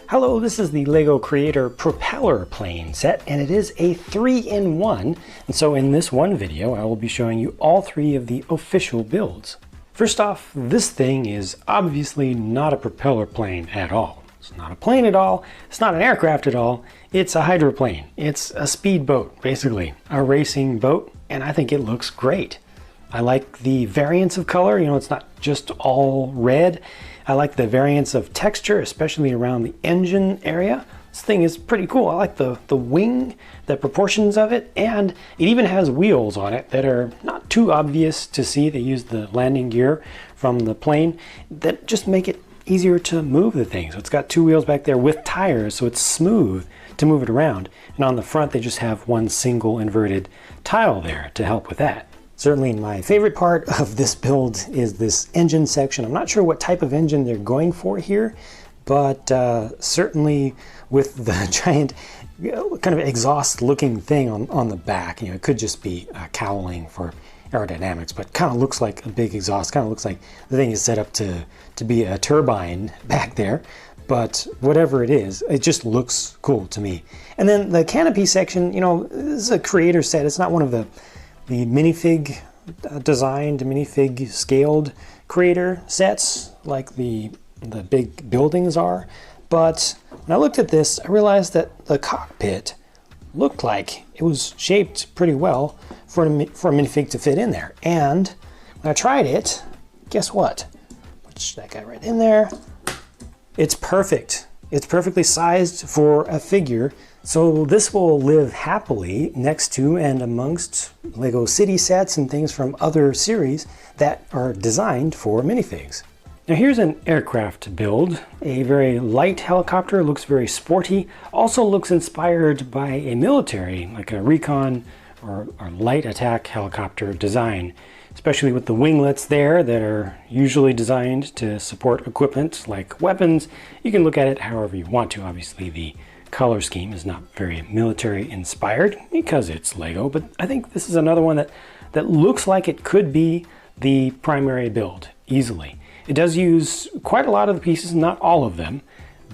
Hello, this is the LEGO Creator Propeller plane set, and it is a 3-in-1. And so in this one video, I will be showing you all three of the official builds. First off, this thing is obviously not a propeller plane at all. It's not a plane at all. It's not an aircraft at all. It's a hydroplane. It's a speedboat, basically, a racing boat, and I think it looks great. I like the variance of color. It's not just all red. I like the variance of texture, especially around the engine area. This thing is pretty cool. I like the wing, the proportions of it, and it even has wheels on it that are not too obvious to see. They use the landing gear from the plane that just make it easier to move the thing. So it's got two wheels back there with tires, so it's smooth to move it around. And on the front, they just have one single inverted tile there to help with that. Certainly my favorite part of this build is this engine section. I'm not sure what type of engine they're going for here, but certainly with the giant kind of exhaust looking thing on the back, it could just be cowling for aerodynamics, but kind of looks like a big exhaust. Kind of looks like the thing is set up to be a turbine back there. But whatever it is, it just looks cool to me. And then the canopy section, this is a creator set. It's not one of the minifig designed, minifig scaled creator sets like the big buildings are. But when I looked at this, I realized that the cockpit looked like it was shaped pretty well for a minifig to fit in there. And when I tried it, guess what? Put that guy right in there. It's perfect. It's perfectly sized for a figure. So this will live happily next to and amongst LEGO City sets and things from other series that are designed for minifigs. Now here's an aircraft build. A very light helicopter, looks very sporty, also looks inspired by a military, like a recon or light attack helicopter design, especially with the winglets there that are usually designed to support equipment like weapons. You can look at it however you want to. Obviously the color scheme is not very military inspired because it's LEGO, but I think this is another one that looks like it could be the primary build easily. It does use quite a lot of the pieces, not all of them,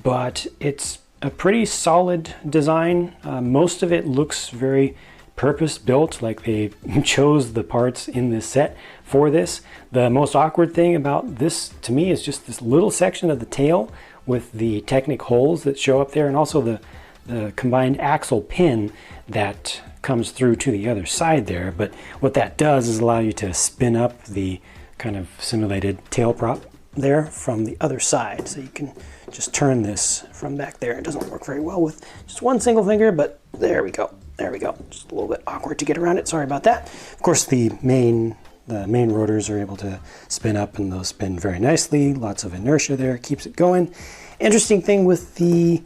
but it's a pretty solid design. Most of it looks very purpose-built, like they chose the parts in this set for this. The most awkward thing about this to me is just this little section of the tail with the Technic holes that show up there, and also the combined axle pin that comes through to the other side there. But what that does is allow you to spin up the kind of simulated tail prop there from the other side. So you can just turn this from back there. It doesn't work very well with just one single finger, but there we go. There we go. Just a little bit awkward to get around it. Sorry about that. Of course, the main rotors are able to spin up, and those spin very nicely. Lots of inertia there, keeps it going. Interesting thing with the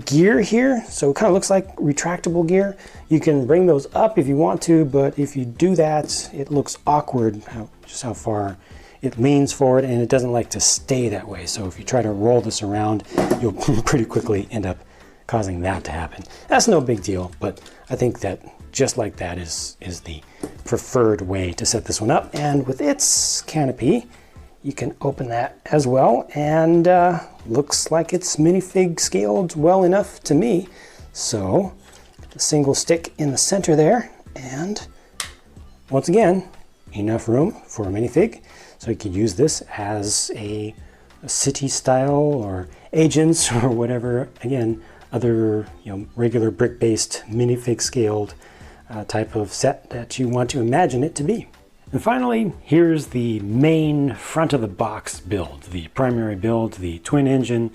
gear here, so it kind of looks like retractable gear. You can bring those up if you want to, but if you do that, it looks awkward just how far it leans forward, and it doesn't like to stay that way. So if you try to roll this around, you'll pretty quickly end up causing that to happen. That's no big deal, but I think that just like that is the preferred way to set this one up. And with its canopy, you can open that as well, and looks like it's minifig scaled well enough to me. So a single stick in the center there, and once again, enough room for a minifig. So you could use this as a city style or agents or whatever. Again, other regular brick-based minifig scaled type of set that you want to imagine it to be. And finally, here's the main front of the box build, the primary build, the twin engine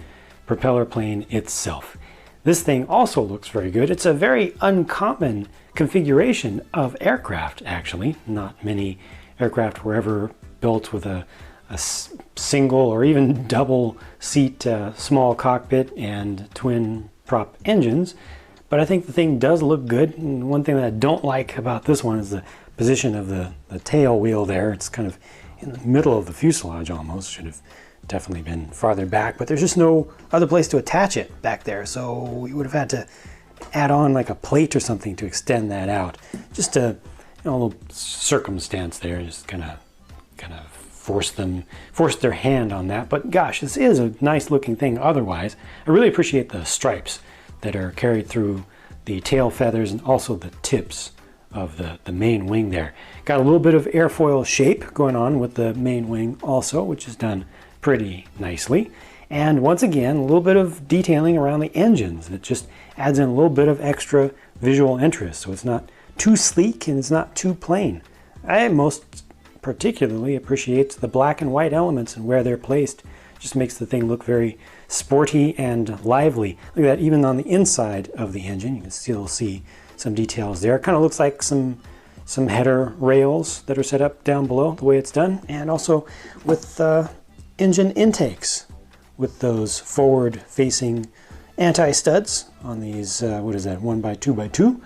propeller plane itself. This thing also looks very good. It's a very uncommon configuration of aircraft, actually. Not many aircraft were ever built with a single or even double seat small cockpit and twin prop engines, but I think the thing does look good. And one thing that I don't like about this one is the position of the tail wheel there. It's kind of in the middle of the fuselage almost. Should have definitely been farther back, but there's just no other place to attach it back there, so we would have had to add on like a plate or something to extend that out. Just a little circumstance there, just kind of force their hand on that. But gosh, this is a nice looking thing otherwise. I really appreciate the stripes that are carried through the tail feathers and also the tips of the main wing there. Got a little bit of airfoil shape going on with the main wing also, which is done pretty nicely. And once again, a little bit of detailing around the engines that just adds in a little bit of extra visual interest. So it's not too sleek and it's not too plain. I most particularly appreciate the black and white elements and where they're placed. Just makes the thing look very sporty and lively. Look at that, even on the inside of the engine, you can still see some details there. It kind of looks like some header rails that are set up down below, the way it's done. And also with engine intakes, with those forward-facing anti-studs on these, what is that, 1x2x2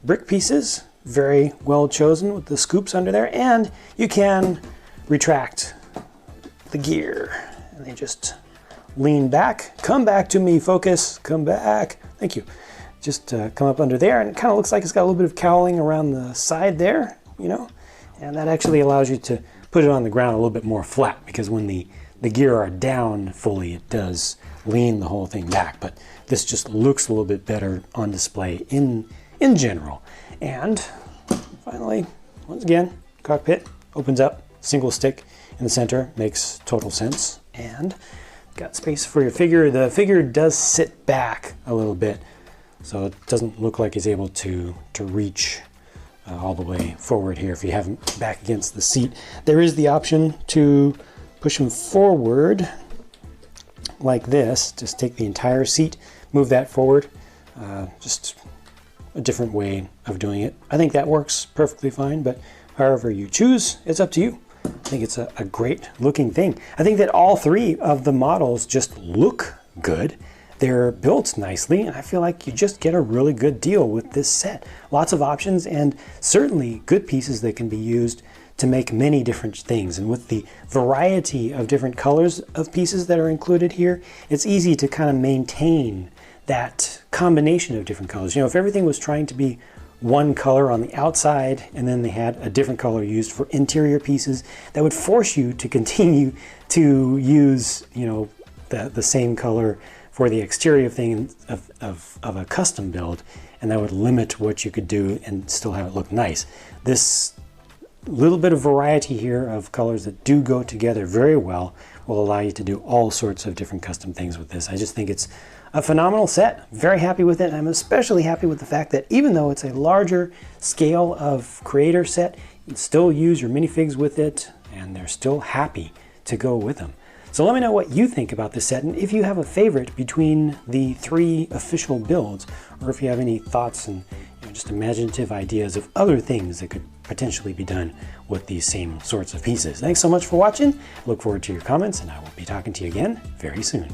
brick pieces. Very well chosen with the scoops under there, and you can retract the gear. And they just lean back. Come back to me, focus, come back. Thank you. Just come up under there, and it kind of looks like it's got a little bit of cowling around the side there, you know, and that actually allows you to put it on the ground a little bit more flat, because when the gear are down fully, it does lean the whole thing back. But this just looks a little bit better on display in general. And finally, once again, cockpit opens up, single stick in the center, makes total sense. And got space for your figure. The figure does sit back a little bit, so it doesn't look like he's able to reach all the way forward here if you have him back against the seat. There is the option to push him forward like this. Just take the entire seat, move that forward. Just a different way of doing it. I think that works perfectly fine, but however you choose, it's up to you. I think it's a great looking thing. I think that all three of the models just look good. They're built nicely, and I feel like you just get a really good deal with this set. Lots of options, and certainly good pieces that can be used to make many different things. And with the variety of different colors of pieces that are included here, it's easy to kind of maintain that combination of different colors. You know, if everything was trying to be one color on the outside and then they had a different color used for interior pieces, that would force you to continue to use, you know, the same color for the exterior thing of a custom build, and that would limit what you could do and still have it look nice. This little bit of variety here of colors that do go together very well will allow you to do all sorts of different custom things with this. I just think it's a phenomenal set. Very happy with it. And I'm especially happy with the fact that even though it's a larger scale of creator set, you can still use your minifigs with it, and they're still happy to go with them. So let me know what you think about this set, and if you have a favorite between the three official builds, or if you have any thoughts and just imaginative ideas of other things that could potentially be done with these same sorts of pieces. Thanks so much for watching. I look forward to your comments, and I will be talking to you again very soon.